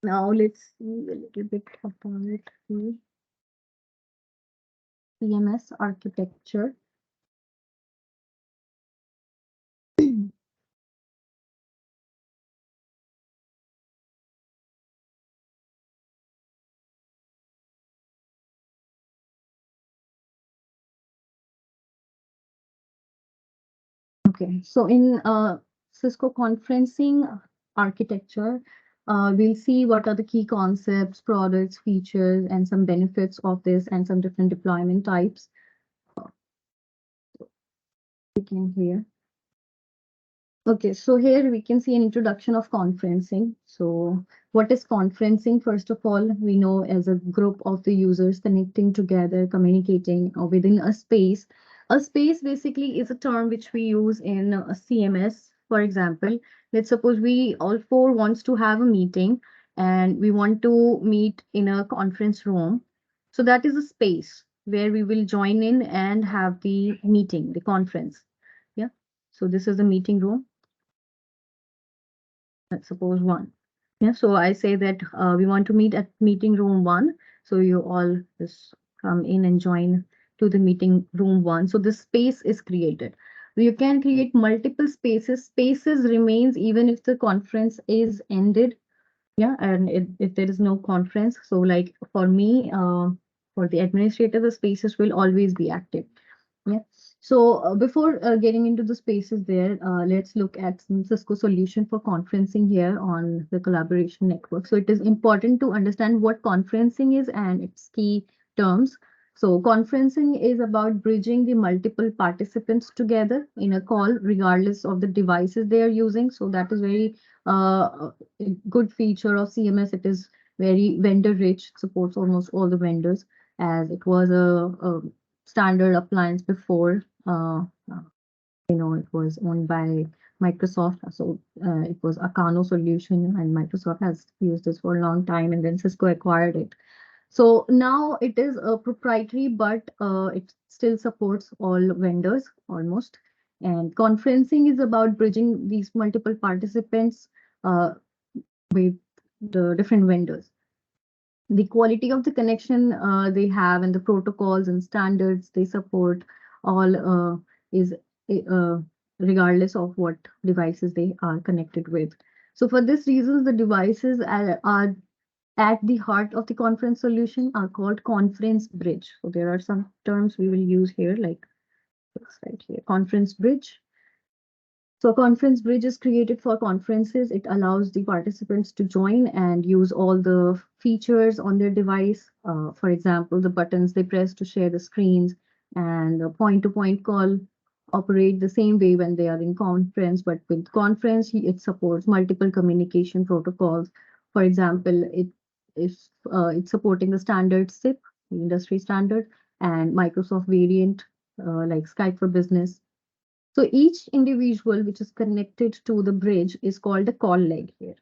Now let's see a little bit about the CMS architecture. Okay, so in Cisco conferencing architecture, we'll see what are the key concepts, products, features, and some benefits of this, and some different deployment types. We can hear. Okay, so here we can see an introduction of conferencing. So what is conferencing? First of all, we know as a group of the users connecting together, communicating within a space. A space basically is a term which we use in a CMS. For example, let's suppose we all four wants to have a meeting and we want to meet in a conference room. So that is a space where we will join in and have the meeting, the conference. Yeah. So this is a meeting room. Let's suppose one. Yeah, so I say that we want to meet at meeting room one. So you all just come in and join to the meeting room one. So the space is created. You can create multiple spaces. Spaces remains even if the conference is ended. Yeah, and if there is no conference. So like for me, for the administrator, the spaces will always be active. Yeah. So before getting into the spaces there, let's look at some Cisco solution for conferencing here on the collaboration network. So it is important to understand what conferencing is and its key terms. So conferencing is about bridging the multiple participants together in a call, regardless of the devices they are using. So that is very a good feature of CMS. It is very vendor rich, supports almost all the vendors as it was a standard appliance before. It was owned by Microsoft. So it was a Kano solution, and Microsoft has used this for a long time, and then Cisco acquired it. So now it is a proprietary, but it still supports all vendors almost. And conferencing is about bridging these multiple participants uh, with the different vendors. The quality of the connection they have and the protocols and standards they support all is uh, regardless of what devices they are connected with. So for this reason, the devices are at the heart of the conference solution are called conference bridge. So there are some terms we will use here, like this right here, conference bridge. So a conference bridge is created for conferences. It allows the participants to join and use all the features on their device. For example, the buttons they press to share the screens and the point-to-point call operate the same way when they are in conference, but with conference, it supports multiple communication protocols. For example, it's supporting the standard SIP, the industry standard, and Microsoft variant like Skype for Business. So each individual which is connected to the bridge is called a call leg here.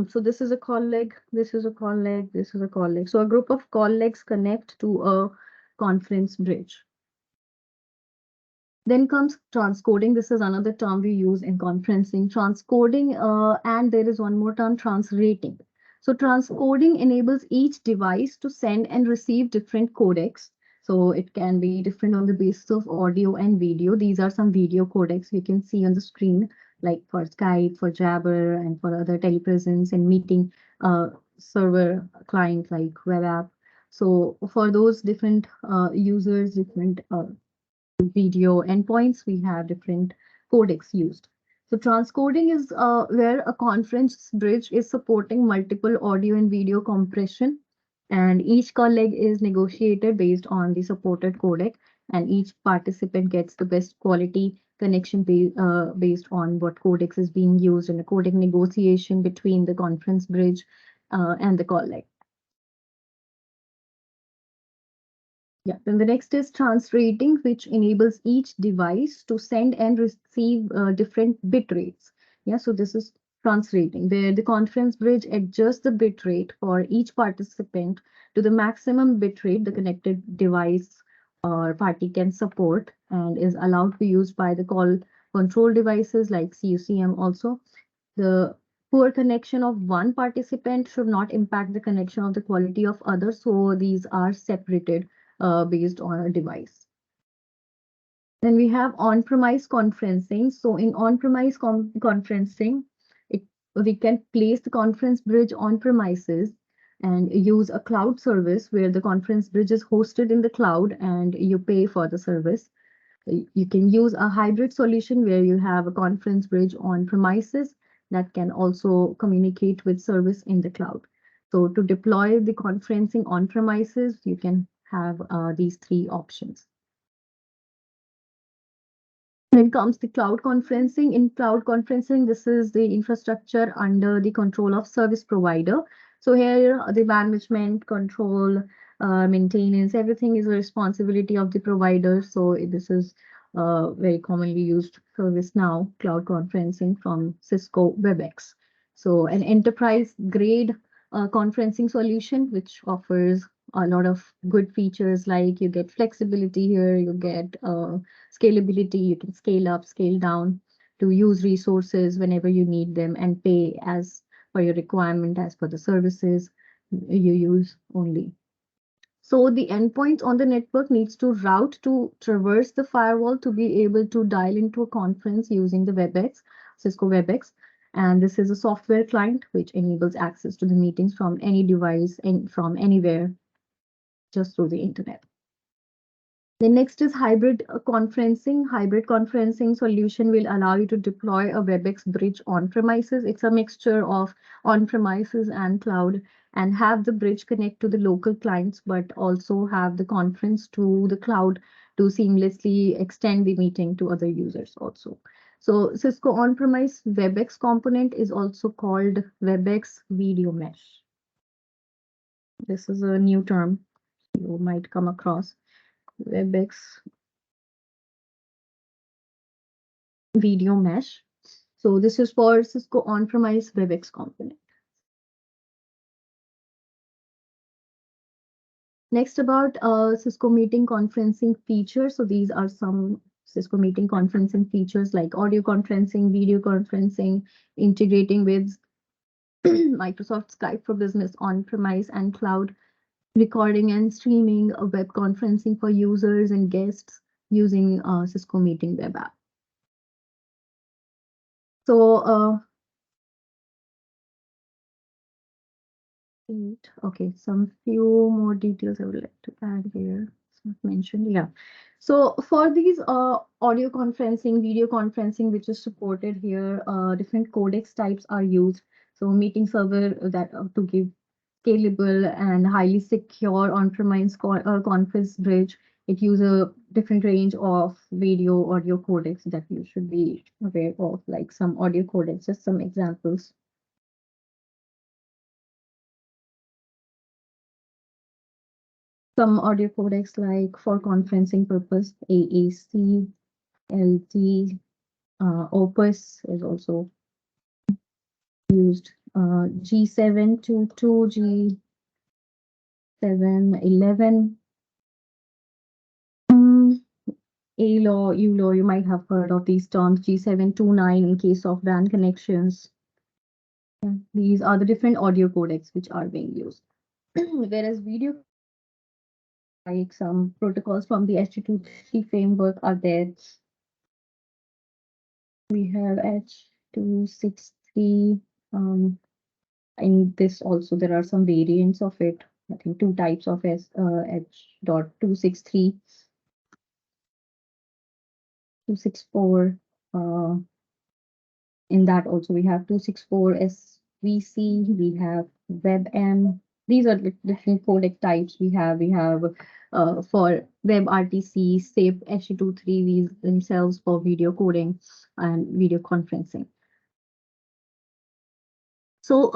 So this is a call leg, this is a call leg, this is a call leg. So a group of call legs connect to a conference bridge. Then comes transcoding. This is another term we use in conferencing. Transcoding, and there is one more term, transrating. So transcoding enables each device to send and receive different codecs. So it can be different on the basis of audio and video. These are some video codecs you can see on the screen, like for Skype, for Jabber, and for other telepresence and meeting server client like web app. So for those different users, different video endpoints, we have different codecs used. So transcoding is where a conference bridge is supporting multiple audio and video compression, and each call leg is negotiated based on the supported codec, and each participant gets the best quality connection based on what codecs is being used in a codec negotiation between the conference bridge and the call leg. Yeah, then the next is translating, which enables each device to send and receive different bit rates. Yeah, so this is translating, where the conference bridge adjusts the bit rate for each participant to the maximum bit rate the connected device or party can support and is allowed to be used by the call control devices like CUCM also. The poor connection of one participant should not impact the connection of the quality of others. So these are separated based on a device. Then we have on-premise conferencing. So in on-premise conferencing, it, we can place the conference bridge on premises and use a cloud service where the conference bridge is hosted in the cloud and you pay for the service. You can use a hybrid solution where you have a conference bridge on premises that can also communicate with service in the cloud. So to deploy the conferencing on premises, you can have these three options. When it comes to cloud conferencing, in cloud conferencing, this is the infrastructure under the control of service provider. So here, the management, control, maintenance, everything is a responsibility of the provider. So this is very commonly used service now, cloud conferencing from Cisco WebEx. So an enterprise grade conferencing solution, which offers a lot of good features like you get flexibility here, you get scalability, you can scale up, scale down to use resources whenever you need them and pay as per your requirement, as per the services you use only. So the endpoint on the network needs to route to traverse the firewall to be able to dial into a conference using the WebEx, Cisco WebEx. And this is a software client which enables access to the meetings from any device and from anywhere just through the internet. The next is hybrid conferencing. Hybrid conferencing solution will allow you to deploy a WebEx bridge on premises. It's a mixture of on premises and cloud, and have the bridge connect to the local clients, but also have the conference to the cloud to seamlessly extend the meeting to other users also. So Cisco on-premise WebEx component is also called WebEx Video Mesh. This is a new term you might come across. WebEx Video Mesh. So this is for Cisco on-premise WebEx component. Next about Cisco meeting conferencing features. So these are some Cisco meeting conferencing features like audio conferencing, video conferencing, integrating with Microsoft Skype for Business on-premise and cloud, recording and streaming a web conferencing for users and guests using Cisco Meeting web app. So okay, some few more details I would like to add here. It's not mentioned. Yeah. So for these audio conferencing, video conferencing, which is supported here, different codecs types are used. So meeting server that to give scalable and highly secure on-premise conference bridge. It uses a different range of video audio codecs that you should be aware of, like some audio codecs, just some examples. Some audio codecs like for conferencing purpose, AAC, LT, Opus is also used. G722, G711, ALO, ULO, you might have heard of these terms, G729 in case of WAN connections. These are the different audio codecs which are being used. Whereas video, like some protocols from the H263 framework are there. We have H263. In this also, there are some variants of it. I think two types of H.263, 264. In that also, we have 264 SVC, we have WebM. These are the different codec types we have. We have for WebRTC, SAFE, H223, these themselves for video coding and video conferencing. So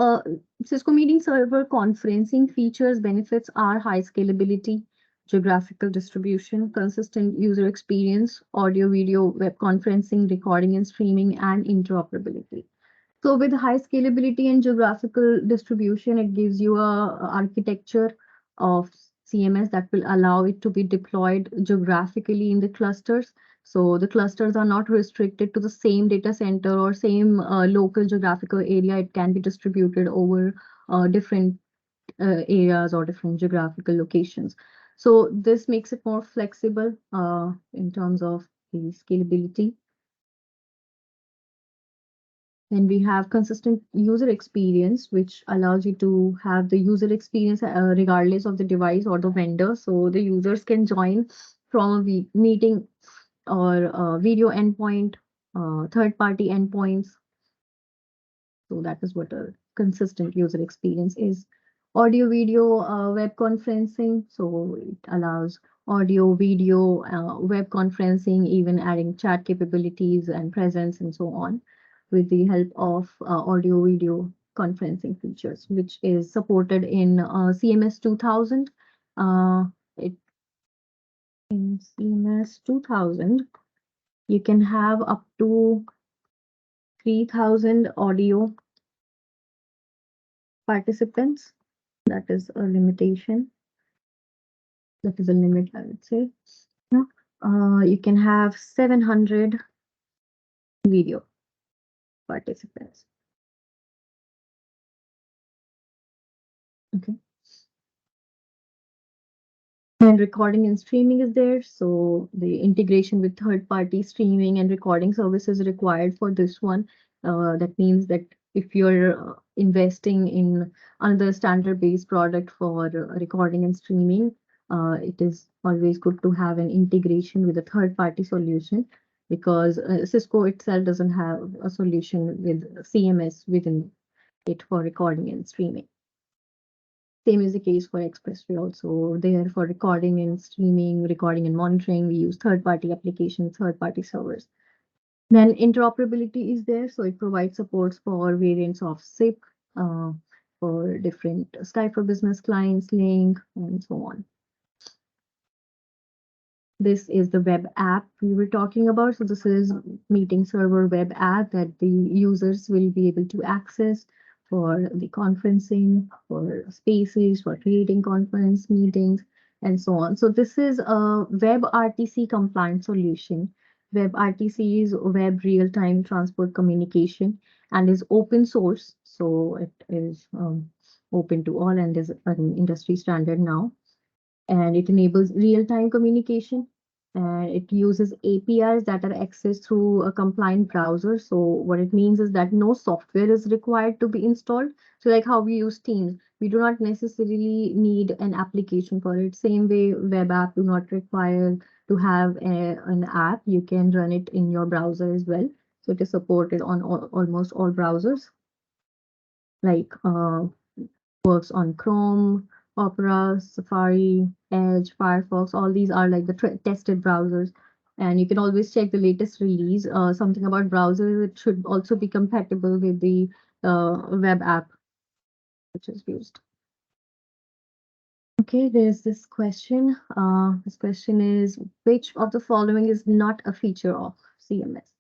Cisco Meeting Server conferencing features benefits are high scalability, geographical distribution, consistent user experience, audio, video, web conferencing, recording and streaming, and interoperability. So with high scalability and geographical distribution, it gives you a architecture of CMS that will allow it to be deployed geographically in the clusters. So the clusters are not restricted to the same data center or same local geographical area. It can be distributed over different areas or different geographical locations. So this makes it more flexible in terms of the scalability. And we have consistent user experience, which allows you to have the user experience regardless of the device or the vendor. So the users can join from a meeting or a video endpoint, third-party endpoints. So that is what a consistent user experience is. Audio, video, web conferencing. So it allows audio, video, web conferencing, even adding chat capabilities and presence and so on with the help of audio, video conferencing features, which is supported in CMS 2000. Uh, it, in CMS 2000, you can have up to 3,000 audio participants. That is a limitation. That is a limit, I would say. Yeah. You can have 700 video participants. Okay. And recording and streaming is there. So the integration with third-party streaming and recording services required for this one. That means that if you're investing in another standard-based product for recording and streaming, it is always good to have an integration with a third-party solution because Cisco itself doesn't have a solution with CMS within it for recording and streaming. Same is the case for Expressway also. There for recording and streaming, recording and monitoring, we use third-party applications, third-party servers. Then interoperability is there, so it provides supports for variants of SIP, uh, for different Skype for Business clients, Link, and so on. This is the web app we were talking about. So this is meeting server web app that the users will be able to access for the conferencing, for spaces, for creating conference meetings, and so on. So this is a web RTC compliant solution. Web RTC is web real-time transport communication and is open source. So it is open to all and is an industry standard now, and it enables real-time communication. And it uses APIs that are accessed through a compliant browser. So what it means is that no software is required to be installed. So like how we use Teams, we do not necessarily need an application for it. Same way, web app do not require to have an app. You can run it in your browser as well. So it is supported on almost all browsers, like works on Chrome, Opera, Safari, Edge, Firefox. All these are like the tested browsers. And you can always check the latest release. Something about browsers, it should also be compatible with the web app which is used. Okay, there's this question. This question is, which of the following is not a feature of CMS?